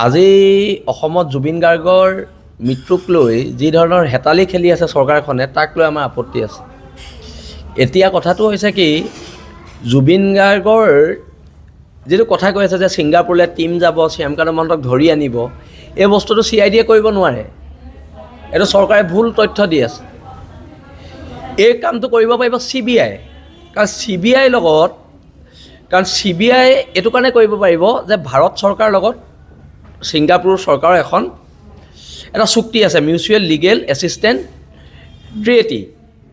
আজি অসমত জুবিন গাৰ্গৰ মৃত্যুক লৈ যি ধৰণৰ হেতালি খেলি আছে চৰকাৰখনে তাক লৈ আমাৰ আপত্তি আছে। এতিয়া কথাটো হৈছে কি, জুবিন গাৰ্গৰ যিটো কথা কৈ আছে যে ছিংগাপুৰলৈ টীম যাব, শ্যামকানু মহন্তক ধৰি আনিব, এই বস্তুটো CID কৰিব নোৱাৰে। এইটো চৰকাৰে ভুল তথ্য দি আছে। এই কামটো কৰিব পাৰিব CBI, কাৰণ CBI এইটো কাৰণে কৰিব পাৰিব যে ভাৰত চৰকাৰৰ লগত ছিংগাপুৰ চৰকাৰৰ এটা চুক্তি আছে, মিউচুৱেল লিগেল এছিষ্টেণ্ট ট্ৰিটি,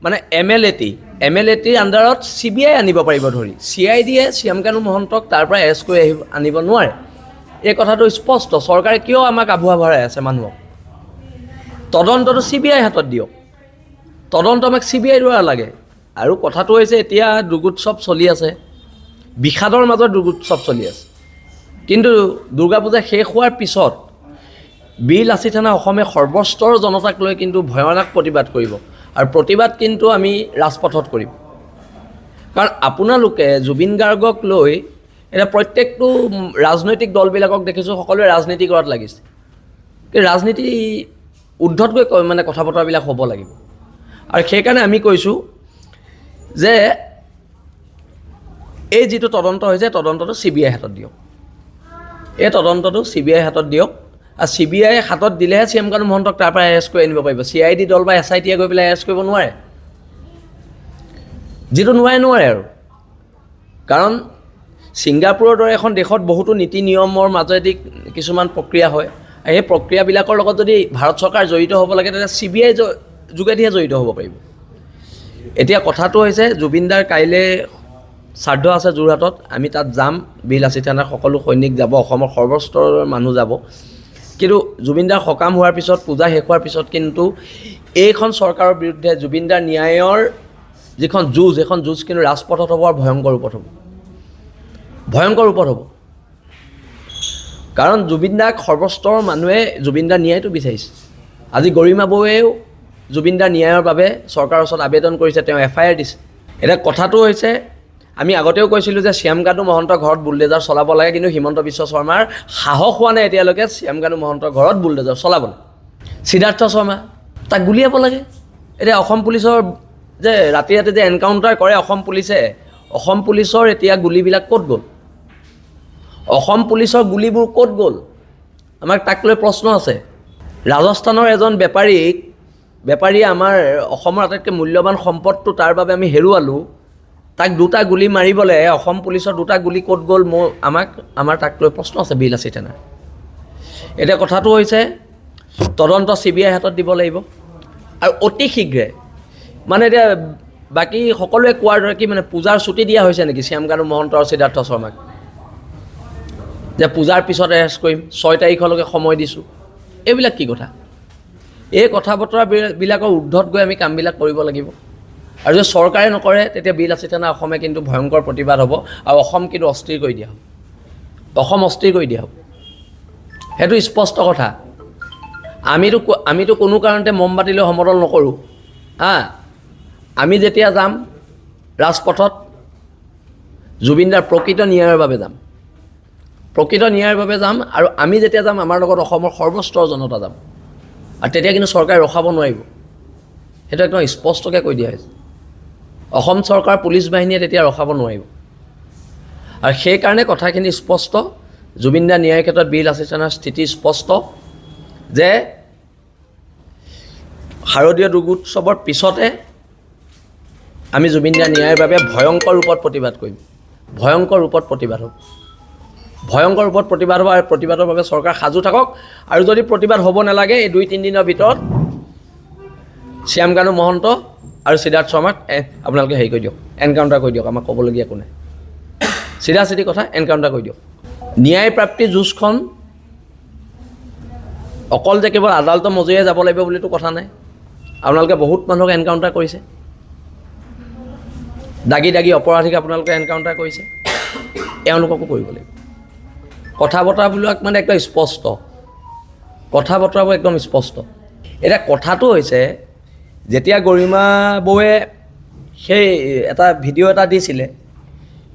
মানে MLAT আণ্ডাৰত CBI আনিব পাৰিব ধৰি। CIDয়ে শ্যামকানু মহন্তক তাৰ পৰা এৰেষ্ট কৰি আনিব নোৱাৰে। এই কথাটো স্পষ্ট। চৰকাৰে কিয় আমাক আভুৱা ভৰাই আছে মানুহক? তদন্তটো CBI হাতত দিয়ক। তদন্ত আমাক CBI দ্বাৰা লাগে। আৰু কথাটো হৈছে এতিয়া দুৰ্গোৎসৱ চলি আছে, বিষাদৰ মাজত দুৰ্গোৎসৱ চলি আছে। কিন্তু দুৰ্গা পূজা শেষ হোৱাৰ পিছত বীৰ লাচিত থানা অসমে সৰ্বস্তৰ জনতাক লৈ কিন্তু ভয়ানক প্ৰতিবাদ কৰিব। আৰু প্ৰতিবাদ কিন্তু আমি ৰাজপথত কৰিম। কাৰণ আপোনালোকে জুবিন গাৰ্গক লৈ এতিয়া প্ৰত্যেকটো ৰাজনৈতিক দলবিলাকক দেখিছোঁ সকলোৱে ৰাজনীতি কৰাত লাগিছে। কিন্তু ৰাজনীতি ঊৰ্ধত গৈ মানে কথা বতৰাবিলাক হ'ব লাগিব। আৰু সেইকাৰণে আমি কৈছোঁ যে এই যিটো তদন্ত হৈছে তদন্তটো CBI হাতত দিয়ক। এই তদন্তটো CBI হাতত দিয়ক। আৰু CBI হাতত দিলেহে শ্যামকানু মহন্তক তাৰ পৰা এৰেষ্ট কৰি আনিব পাৰিব। CID দল বা SITয়ে গৈ পেলাই এৰেষ্ট কৰিব নোৱাৰে। যিটো নোৱাৰে আৰু। কাৰণ ছিংগাপুৰৰ দৰে এখন দেশত বহুতো নীতি নিয়মৰ মাজেদি কিছুমান প্ৰক্ৰিয়া হয়। আৰু সেই প্ৰক্ৰিয়াবিলাকৰ লগত যদি ভাৰত চৰকাৰ জড়িত হ'ব লাগে তেতিয়া CBI যোগেদিহে জড়িত হ'ব পাৰিব। এতিয়া কথাটো হৈছে জুবিনদাৰ কাইলৈ শ্ৰাদ্ধ আছে যোৰহাটত, আমি তাত যাম। বীৰ লাচিত থানাৰ সকলো সৈনিক যাব, অসমৰ সৰ্বস্তৰৰ মানুহ যাব। কিন্তু জুবিনদাৰ সকাম হোৱাৰ পিছত, পূজা শেষ হোৱাৰ পিছত কিন্তু এইখন চৰকাৰৰ বিৰুদ্ধে জুবিনদাৰ ন্যায়ৰ যিখন যুঁজ, এইখন যুঁজ কিন্তু ৰাজপথত হ'ব আৰু ভয়ংকৰ ৰূপত হ'ব। কাৰণ জুবিনদাক সৰ্বস্তৰৰ মানুহে জুবিনদাৰ ন্যায়টো বিচাৰিছে। আজি গৰিমা বৌৱেও জুবিনদাৰ ন্যায়ৰ বাবে চৰকাৰৰ ওচৰত আবেদন কৰিছে, তেওঁ FIR দিছে। এতিয়া কথাটো হৈছে, আমি আগতেও কৈছিলোঁ যে শ্যামকানু মহন্তৰ ঘৰত বুলডেজাৰ চলাব লাগে, কিন্তু হিমন্ত বিশ্ব শৰ্মাৰ সাহস হোৱা নাই এতিয়ালৈকে শ্যামকানু মহন্তৰ ঘৰত বুলডেজাৰ চলাবলৈ। সিদ্ধাৰ্থ শৰ্মা, তাক গুলিয়াব লাগে। এতিয়া অসম পুলিচৰ যে ৰাতি যে এনকাউণ্টাৰ কৰে অসম পুলিচৰ এতিয়া গুলিবিলাক ক'ত গ'ল? অসম পুলিচৰ গুলিবোৰ ক'ত গ'ল? আমাক তাক লৈ প্ৰশ্ন আছে। ৰাজস্থানৰ এজন বেপাৰীয়ে আমাৰ অসমৰ আটাইতকৈ মূল্যৱান সম্পদটো তাৰ বাবে আমি হেৰুৱালোঁ, তাক 2টা গুলি মাৰিবলৈ অসম পুলিচৰ 2টা গুলি ক'ত গ'ল? আমাৰ তাক লৈ প্ৰশ্ন আছে বীৰ লাচিত থানাৰ। এতিয়া কথাটো হৈছে তদন্ত CBI হাতত দিব লাগিব আৰু অতি শীঘ্ৰে। মানে এতিয়া বাকী সকলোৱে কোৱাৰ দৰে কি মানে পূজাৰ ছুটি দিয়া হৈছে নেকি শ্যামকানু মহন্ত আৰু সিদ্ধাৰ্থ শৰ্মাক? যে পূজাৰ পিছত এৰেষ্ট কৰিম, 6 তাৰিখলৈকে সময় দিছোঁ। এইবিলাক কি কথা? এই কথা বতৰাবিলাকৰ ঊৰ্ধত গৈ আমি কামবিলাক কৰিব লাগিব। আৰু যদি চৰকাৰে নকৰে তেতিয়া বীৰ লাচিত থানা অসমে কিন্তু ভয়ংকৰ প্ৰতিবাদ হ'ব আৰু অসম কিন্তু অস্থিৰ কৰি দিয়া হ'ব। সেইটো স্পষ্ট কথা। আমিতো কোনো কাৰণতে মমবাতি লৈ সমদল নকৰোঁ। আমি যেতিয়া যাম ৰাজপথত, জুবিনদাৰ প্ৰকৃত ন্যায়ৰ বাবে যাম। আৰু আমি যেতিয়া যাম আমাৰ লগত অসমৰ সৰ্বস্তৰৰ জনতা যাম। আৰু তেতিয়া কিন্তু চৰকাৰে ৰখাব নোৱাৰিব। সেইটো একদম স্পষ্টকৈ কৈ দিয়া হৈছে। অসম চৰকাৰ পুলিচ বাহিনীয়ে তেতিয়া ৰখাব নোৱাৰিব। আৰু সেইকাৰণে কথাখিনি স্পষ্ট। জুবিনদাৰ ন্যায়ৰ ক্ষেত্ৰত বীৰ লাচিত থানাৰ স্থিতি স্পষ্ট যে শাৰদীয় দুৰ্গোৎসৱৰ পিছতে আমি জুবিনদাৰ ন্যায়ৰ বাবে ভয়ংকৰ ৰূপত প্ৰতিবাদ কৰিম। ভয়ংকৰ ৰূপত প্ৰতিবাদ হ'ব। আৰু প্ৰতিবাদৰ বাবে চৰকাৰ সাজু থাকক। আৰু যদি প্ৰতিবাদ হ'ব নালাগে, এই 2-3 দিনৰ ভিতৰত শ্যামকানু মহন্ত আৰু সিদ্ধাৰ্থ শৰ্মাক আপোনালোকে হেৰি কৰি দিয়ক, এনকাউণ্টাৰ কৰি দিয়ক। আমাক ক'বলগীয়া একো নাই। চিধা কথা, এনকাউণ্টাৰ কৰি দিয়ক। ন্যায় প্ৰাপ্তি যুঁজখন অকল যে কেৱল আদালতৰ মজিয়াই যাব লাগিব বুলিতো কথা নাই। আপোনালোকে বহুত মানুহক এনকাউণ্টাৰ কৰিছে, দাগী অপৰাধীক আপোনালোকে এনকাউণ্টাৰ কৰিছে, এওঁলোককো কৰিব লাগিব। কথা বতৰাবিলাক মানে একদম স্পষ্ট। এতিয়া কথাটো হৈছে, যেতিয়া গৰিমা বৌৱে সেই এটা ভিডিঅ' এটা দিছিলে,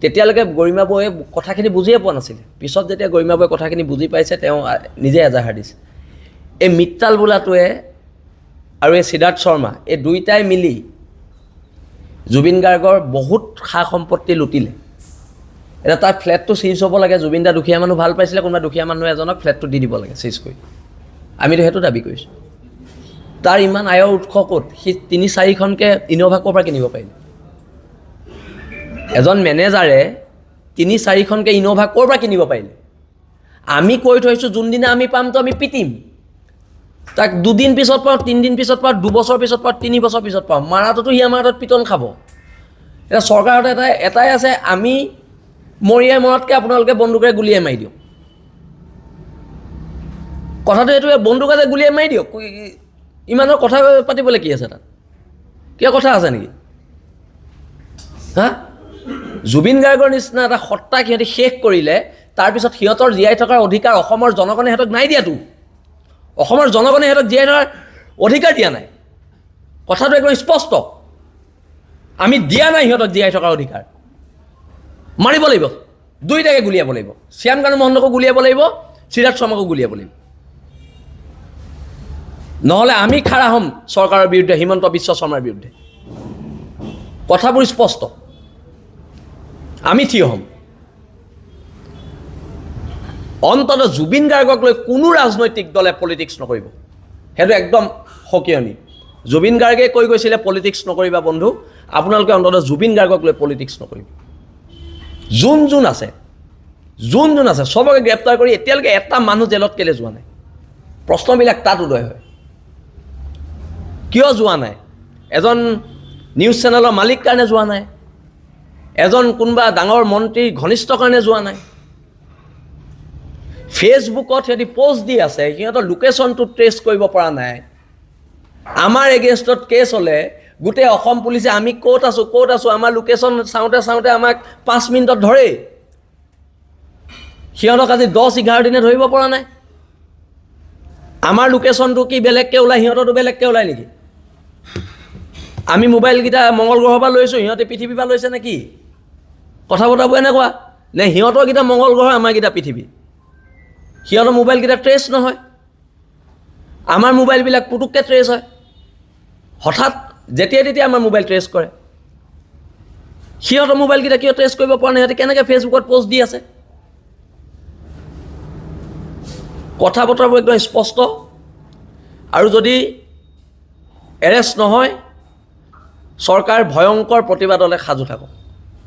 তেতিয়ালৈকে গৰিমা বৌয়ে কথাখিনি বুজিয়ে পোৱা নাছিলে। পিছত যেতিয়া গৰিমা বৌয়ে কথাখিনি বুজি পাইছে তেওঁ নিজে এজাহাৰ দিছে। এই মিত্তাল বোলাটোৱে আৰু এই সিদ্ধাৰ্থ শৰ্মা এই দুইটাই মিলি জুবিন গাৰ্গৰ বহুত সা সম্পত্তি লুটিলে। এতিয়া তাৰ ফ্লেটটো চিজ হ'ব লাগে। জুবিন দা দুখীয়া মানুহ ভাল পাইছিলে, কোনোবা দুখীয়া মানুহ এজনক ফ্লেটটো দি দিব লাগে চিজ কৰি। আমিতো সেইটো দাবী কৰিছোঁ। তাৰ ইমান আয়ৰ উৎস ক'ত? সি ৩-৪খনকৈ ইন'ভা ক'ৰ পৰা কিনিব পাৰিলে? এজন মেনেজাৰে ৩-৪খনকৈ ইন'ভা ক'ৰ পৰা কিনিব পাৰিলে? আমি কৈ থৈছোঁ যোনদিনা আমি পামতো আমি পিটিম। তাক 2 দিন পিছত পাওঁ, 3 দিন পিছত পাওঁ, 2 বছৰ পিছত পাওঁ, 3 বছৰ পিছত পাওঁ। মাৰাটোতো সি আমাৰ হাতত পিটন খাব। এতিয়া চৰকাৰত এটাই আছে, আমি মৰিয়াই মৰাতকৈ আপোনালোকে বন্দুকেৰে গুলিয়াই মাৰি দিয়ক। কথাটো এইটোৱে, বন্দুকেৰে গুলিয়াই মাৰি দিয়ক। ইমানৰ কথা পাতিবলৈ কি আছে তাত? কিয় কথা আছে নেকি? হা? জুবিন গাৰ্গৰ নিচিনা এটা সত্তাক সিহঁতি শেষ কৰিলে, তাৰপিছত সিহঁতৰ জীয়াই থকাৰ অধিকাৰ অসমৰ জনগণে সিহঁতক নাই দিয়াতো। অসমৰ জনগণে সিহঁতক জীয়াই থকাৰ অধিকাৰ দিয়া নাই। কথাটো একদম স্পষ্ট। আমি দিয়া নাই সিহঁতক জীয়াই থকাৰ অধিকাৰ। মাৰিব লাগিব, দুইটাকে গুলিয়াব লাগিব। শ্যাম কানু মহন্তকো গুলিয়াব লাগিব, সিদ্ধাৰ্থ শৰ্মাকো গুলিয়াব লাগিব। নহ'লে আমি খাৰা হ'ম চৰকাৰৰ বিৰুদ্ধে, হিমন্ত বিশ্ব শৰ্মাৰ বিৰুদ্ধে। কথাবোৰ স্পষ্ট। আমি থিয় হ'ম। অন্ততঃ জুবিন গাৰ্গক লৈ কোনো ৰাজনৈতিক দলে পলিটিক্স নকৰিব। সেইটো একদম সকিয়নি। জুবিন গাৰ্গে কৈ গৈছিলে পলিটিক্স নকৰিবা বন্ধু, আপোনালোকে অন্ততঃ জুবিন গাৰ্গক লৈ পলিটিক্স নকৰিব। যোন আছে চবকে গ্ৰেপ্তাৰ কৰি এতিয়ালৈকে এটা মানুহ জেলত কেলৈ যোৱা নাই? প্ৰশ্নবিলাক তাত উদয় হয়। কিয় যোৱা নাই? এজন নিউজ চেনেলৰ মালিক কাৰণে যোৱা নাই, এজন কোনোবা ডাঙৰ মন্ত্ৰীৰ ঘনিষ্ঠ কাৰণে যোৱা নাই। ফেচবুকত সিহঁতি পোষ্ট দি আছে, সিহঁতৰ লোকেশ্যনটো ট্ৰেছ কৰিব পৰা নাই। আমাৰ এগেইনষ্টত কেছ হ'লে গোটেই অসম পুলিচে আমি ক'ত আছোঁ আমাৰ লোকেশ্যন চাওঁতে আমাক 5 মিনিটত ধৰেই। সিহঁতক আজি 10-11 দিনে ধৰিব পৰা নাই। আমাৰ লোকেশ্যনটো কি বেলেগকৈ ওলায়, সিহঁতৰটো বেলেগকৈ ওলায় নেকি? আমি মোবাইলকেইটা মংগল গ্ৰহৰ পৰা লৈছোঁ, সিহঁতে পৃথিৱীৰ পৰা লৈছে নেকি? কথা বতৰাবোৰ এনেকুৱা নে? সিহঁতৰকেইটা মংগল গ্ৰহ, আমাৰকেইটা পৃথিৱী। সিহঁতৰ মোবাইলকেইটা ট্ৰেছ নহয়, আমাৰ মোবাইলবিলাক পুটুককৈ ট্ৰেছ হয়। হঠাৎ যেতিয়াই তেতিয়া আমাৰ মোবাইল ট্ৰেছ কৰে। সিহঁতৰ মোবাইলকেইটা কিয় ট্ৰেছ কৰিব পৰা নাই? সিহঁতে কেনেকৈ ফেচবুকত পোষ্ট দি আছে? কথা বতৰাবোৰ একদম স্পষ্ট। আৰু যদি এৰেষ্ট নহয়, চৰকাৰ ভয়ংকৰ প্ৰতিবাদলৈ সাজু থাকক।